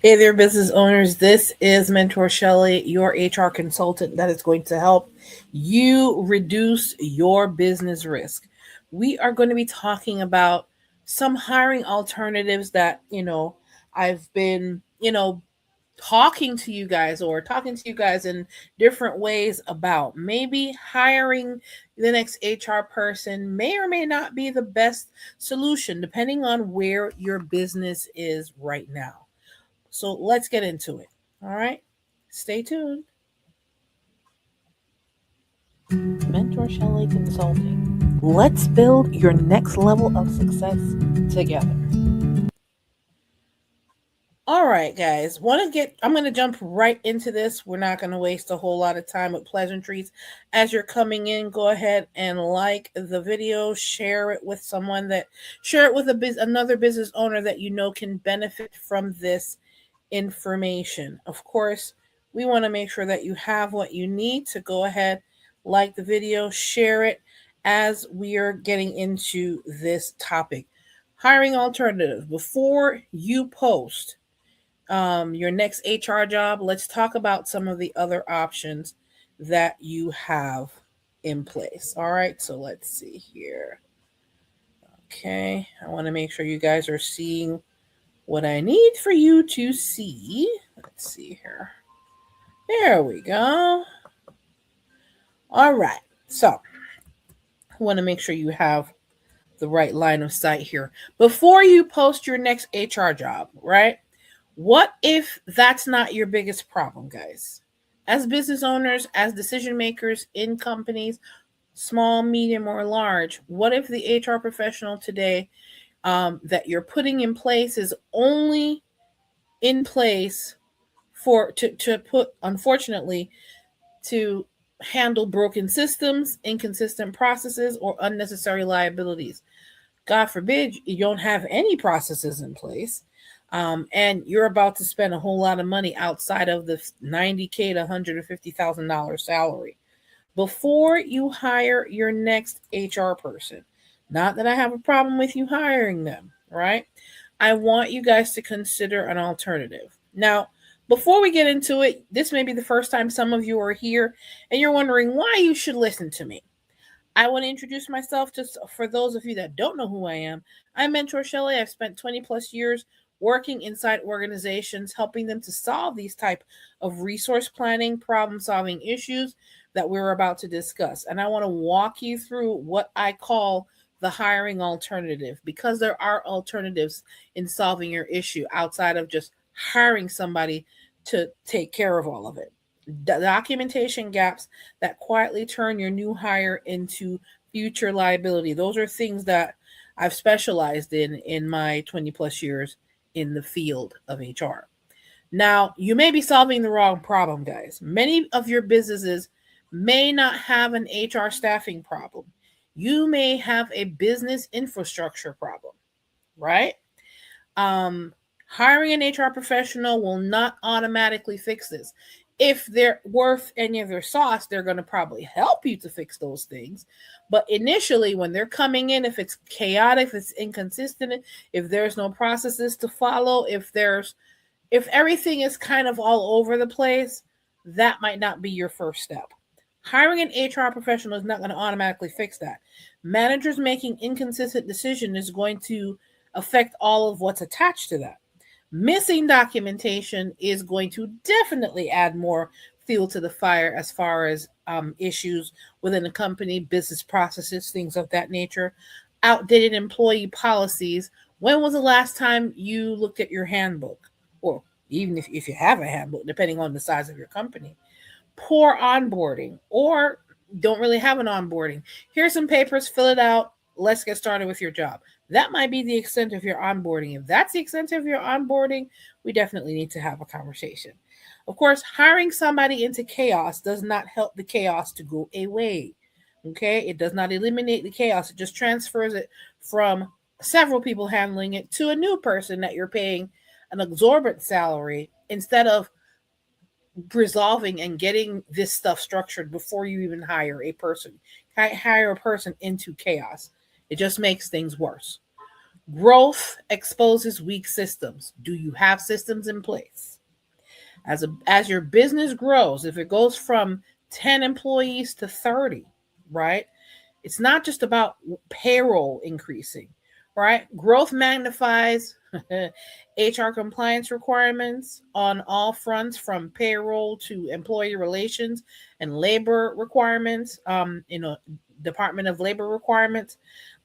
Hey there, business owners. This is Mentor Shelley, your HR consultant that is going to help you reduce your business risk. We are going to be talking about some hiring alternatives that, I've been, talking to you guys in different ways about. Maybe hiring the next HR person may or may not be the best solution, depending on where your business is right now. So let's get into it. All right. Stay tuned. Mentor Shelley Consulting. Let's build your next level of success together. All right, guys. I'm going to jump right into this. We're not going to waste a whole lot of time with pleasantries. As you're coming in, go ahead and like the video, share it with another business owner that you know can benefit from this information. Of course, we want to make sure that you have what you need to go ahead, like the video, share it as we are getting into this topic. Hiring alternative. Before you post your next HR job, let's talk about some of the other options that you have in place. All right, so let's see here. Okay, I want to make sure you guys are seeing what I need for you to see. Let's see here. There we go. All right. So I want to make sure you have the right line of sight here. Before you post your next HR job, right? What if that's not your biggest problem, guys? As business owners, as decision makers in companies, small, medium, or large, what if the HR professional today that you're putting in place is only in place to put, unfortunately, to handle broken systems, inconsistent processes, or unnecessary liabilities? God forbid you don't have any processes in place, and you're about to spend a whole lot of money outside of the $90K to $150,000 salary before you hire your next HR person. Not that I have a problem with you hiring them, right? I want you guys to consider an alternative. Now, before we get into it, this may be the first time some of you are here and you're wondering why you should listen to me. I want to introduce myself just for those of you that don't know who I am. I'm Mentor Shelley. I've spent 20 plus years working inside organizations, helping them to solve these type of resource planning, problem solving issues that we're about to discuss. And I want to walk you through what I call the hiring alternative, because there are alternatives in solving your issue outside of just hiring somebody to take care of all of it. Documentation gaps that quietly turn your new hire into future liability. Those are things that I've specialized in my 20 plus years in the field of HR. Now, you may be solving the wrong problem, guys. Many of your businesses may not have an HR staffing problem. You may have a business infrastructure problem, right? Hiring an HR professional will not automatically fix this. If they're worth any of their sauce, they're going to probably help you to fix those things. But initially, when they're coming in, if it's chaotic, if it's inconsistent, if there's no processes to follow, if everything is kind of all over the place, that might not be your first step. Hiring an HR professional is not going to automatically fix that. Managers making inconsistent decisions is going to affect all of what's attached to that. Missing documentation is going to definitely add more fuel to the fire as far as issues within the company, business processes, things of that nature. Outdated employee policies. When was the last time you looked at your handbook? Or even if you have a handbook, depending on the size of your company. Poor onboarding, or don't really have an onboarding. Here's some papers, fill it out. Let's get started with your job. That might be the extent of your onboarding. If that's the extent of your onboarding, we definitely need to have a conversation. Of course, hiring somebody into chaos does not help the chaos to go away. Okay, it does not eliminate the chaos. It just transfers it from several people handling it to a new person that you're paying an exorbitant salary instead of resolving and getting this stuff structured before you even hire a person. Hire a person into chaos. It just makes things worse. Growth exposes weak systems. Do you have systems in place? As your business grows, if it goes from 10 employees to 30, right? It's not just about payroll increasing, right? Growth magnifies HR compliance requirements on all fronts, from payroll to employee relations and labor requirements, Department of Labor requirements,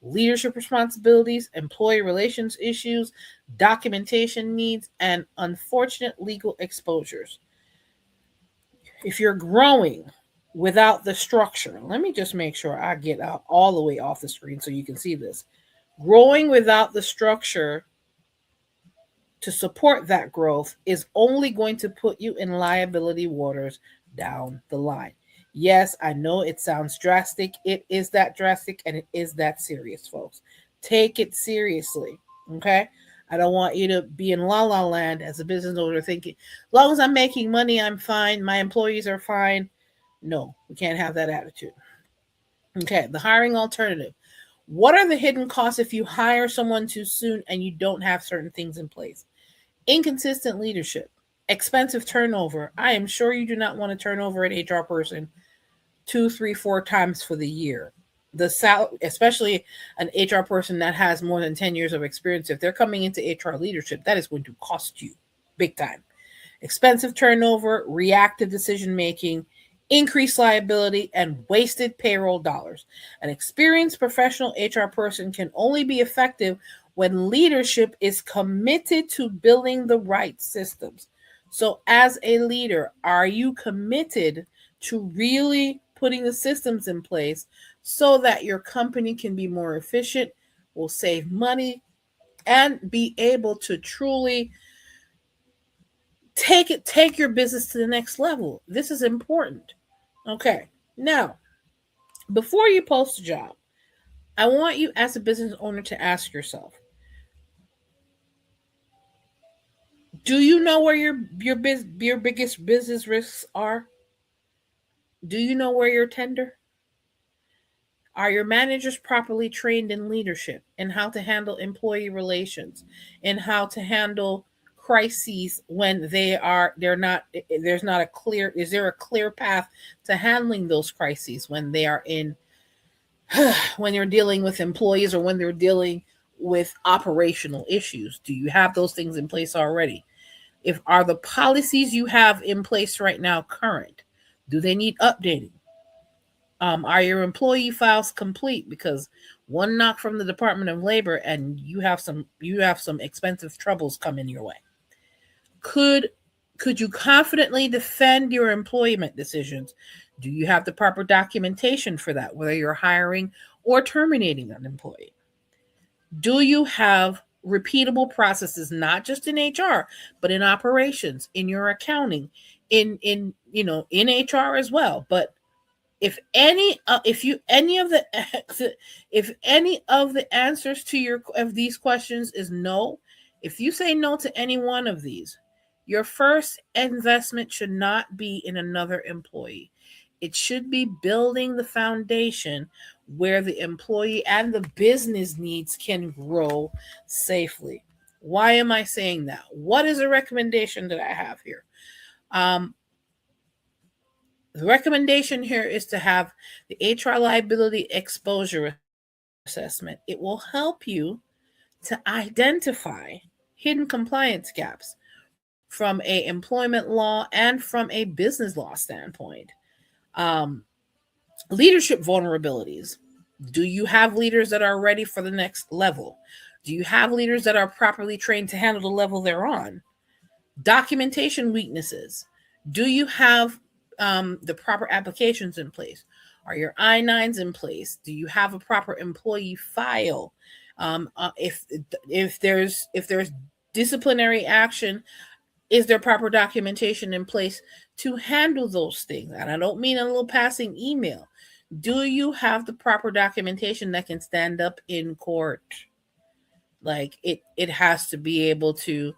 leadership responsibilities, employee relations issues, documentation needs, and unfortunate legal exposures. If you're growing without the structure, let me just make sure I get out all the way off the screen so you can see this. Growing without the structure to support that growth is only going to put you in liability waters down the line. Yes, I know it sounds drastic. It is that drastic and it is that serious, folks. Take it seriously. Okay. I don't want you to be in la la land as a business owner thinking, as long as I'm making money, I'm fine. My employees are fine. No, we can't have that attitude. Okay. The hiring alternative. What are the hidden costs if you hire someone too soon and you don't have certain things in place? Inconsistent leadership, expensive turnover. I am sure you do not want to turn over an HR person 2, 3, 4 times for the year. Especially an HR person that has more than 10 years of experience, if they're coming into HR leadership, that is going to cost you big time. Expensive turnover, reactive decision making, increased liability, and wasted payroll dollars. An experienced professional HR person can only be effective when leadership is committed to building the right systems. So, as a leader, are you committed to really putting the systems in place so that your company can be more efficient, will save money, and be able to truly take your business to the next level? This is important. Okay. Now, before you post a job, I want you as a business owner to ask yourself, do you know where your biggest business risks are? Do you know where you're tender? Are your managers properly trained in leadership, in how to handle employee relations, in how to handle crises when they're not there's not a clear is there a clear path to handling those crises when they are in when you're dealing with employees or when they're dealing with operational issues? Do you have those things in place already? If are the policies you have in place right now current? Do they need updating? Are your employee files complete? Because one knock from the Department of Labor and you have some expensive troubles coming your way. Could could you confidently defend your employment decisions? Do you have the proper documentation for that, whether you're hiring or terminating an employee? Do you have repeatable processes, not just in HR, but in operations, in your accounting, in HR as well? But if you any of the if any of the answers to your of these questions is no, if you say no to any one of these, your first investment should not be in another employee. It should be building the foundation where the employee and the business needs can grow safely. Why am I saying that? What is a recommendation that I have here? Um, the recommendation here is to have the HR liability exposure assessment. It will help you to identify hidden compliance gaps from a employment law and from a business law standpoint. Um, Leadership vulnerabilities. Do you have leaders that are ready for the next level? Do you have leaders that are properly trained to handle the level they're on? Documentation weaknesses. Do you have the proper applications in place? Are your I-9s in place? Do you have a proper employee file? If there's disciplinary action, is there proper documentation in place to handle those things? And I don't mean a little passing email. Do you have the proper documentation that can stand up in court? Like it has to be able to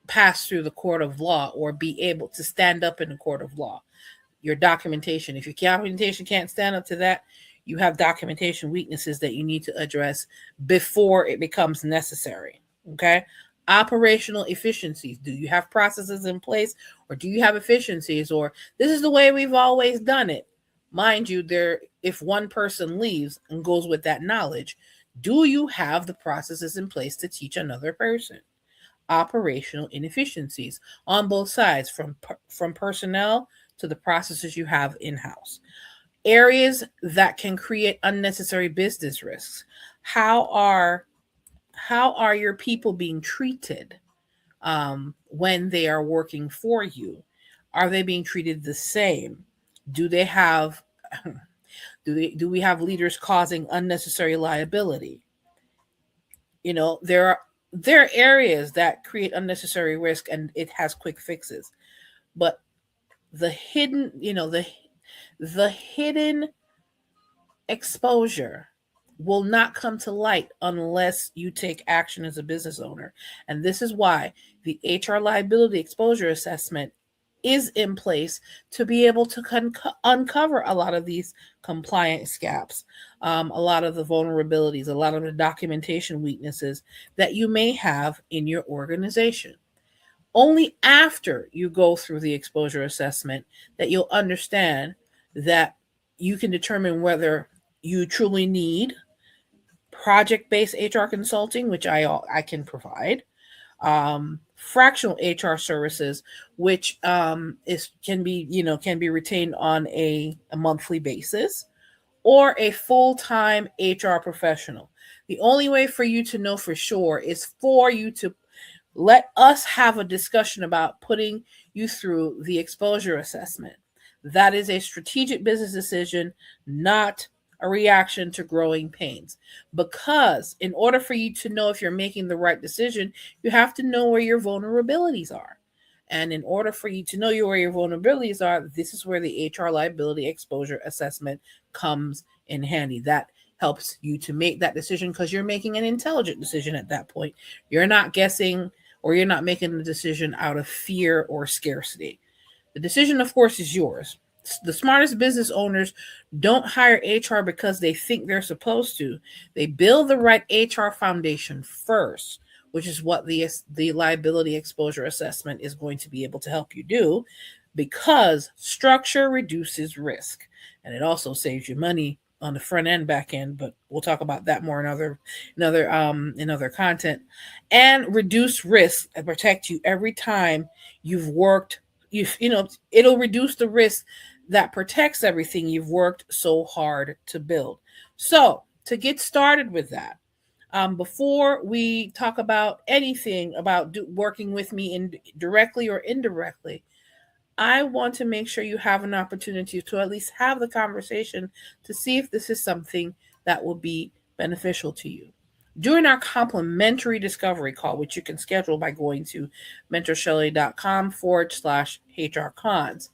pass through the court of law or be able to stand up in the court of law. Your documentation. If your documentation can't stand up to that, you have documentation weaknesses that you need to address before it becomes necessary. Okay. Operational efficiencies. Do you have processes in place, or do you have efficiencies, or this is the way we've always done it? Mind you, there, if one person leaves and goes with that knowledge, do you have the processes in place to teach another person? Operational inefficiencies on both sides, from personnel to the processes you have in house. Areas that can create unnecessary business risks. How are how are your people being treated when they are working for you? Are they being treated the same? Do they have do we have leaders causing unnecessary liability? You know, there are areas that create unnecessary risk and it has quick fixes. But the hidden, the hidden exposure will not come to light unless you take action as a business owner. And this is why the HR liability exposure assessment is in place to be able to uncover a lot of these compliance gaps, a lot of the vulnerabilities, a lot of the documentation weaknesses that you may have in your organization. Only after you go through the exposure assessment that you'll understand that you can determine whether you truly need project-based HR consulting, which I can provide, fractional HR services, which is can be retained on a monthly basis, or a full-time HR professional. The only way for you to know for sure is for you to let us have a discussion about putting you through the exposure assessment. That is a strategic business decision, not a reaction to growing pains. Because in order for you to know if you're making the right decision, you have to know where your vulnerabilities are. And in order for you to know where your vulnerabilities are, this is where the HR liability exposure assessment comes in handy. That helps you to make that decision because you're making an intelligent decision at that point. You're not guessing, or you're not making the decision out of fear or scarcity. The decision, of course, is yours. The smartest business owners don't hire HR because they think they're supposed to. They build the right HR foundation first, which is what the liability exposure assessment is going to be able to help you do, because structure reduces risk, and it also saves you money on the front end, back end, but we'll talk about that more in other content. And reduce risk and protect you every time you've worked. It'll reduce the risk that protects everything you've worked so hard to build. So to get started with that, before we talk about anything about working with me directly or indirectly, I want to make sure you have an opportunity to at least have the conversation to see if this is something that will be beneficial to you. During our complimentary discovery call, which you can schedule by going to mentorshelley.com/HRcons,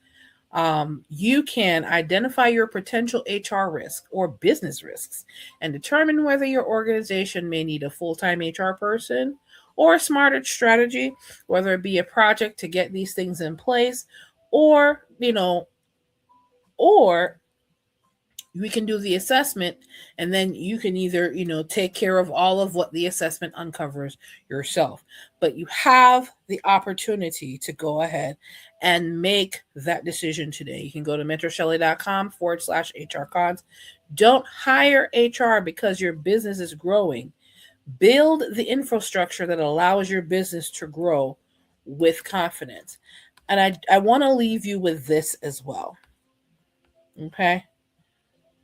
you can identify your potential HR risk or business risks and determine whether your organization may need a full-time HR person or a smarter strategy, whether it be a project to get these things in place, or or we can do the assessment, and then you can either take care of all of what the assessment uncovers yourself. But you have the opportunity to go ahead and make that decision today. You can go to mentorshelley.com/HRcons. Don't hire HR because your business is growing. Build the infrastructure that allows your business to grow with confidence. And I want to leave you with this as well. Okay?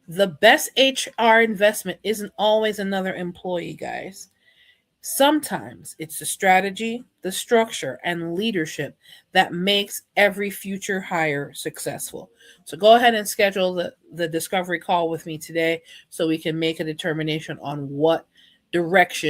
The best HR investment isn't always another employee, guys. Sometimes it's the strategy, the structure, and leadership that makes every future hire successful. So go ahead and schedule the discovery call with me today so we can make a determination on what direction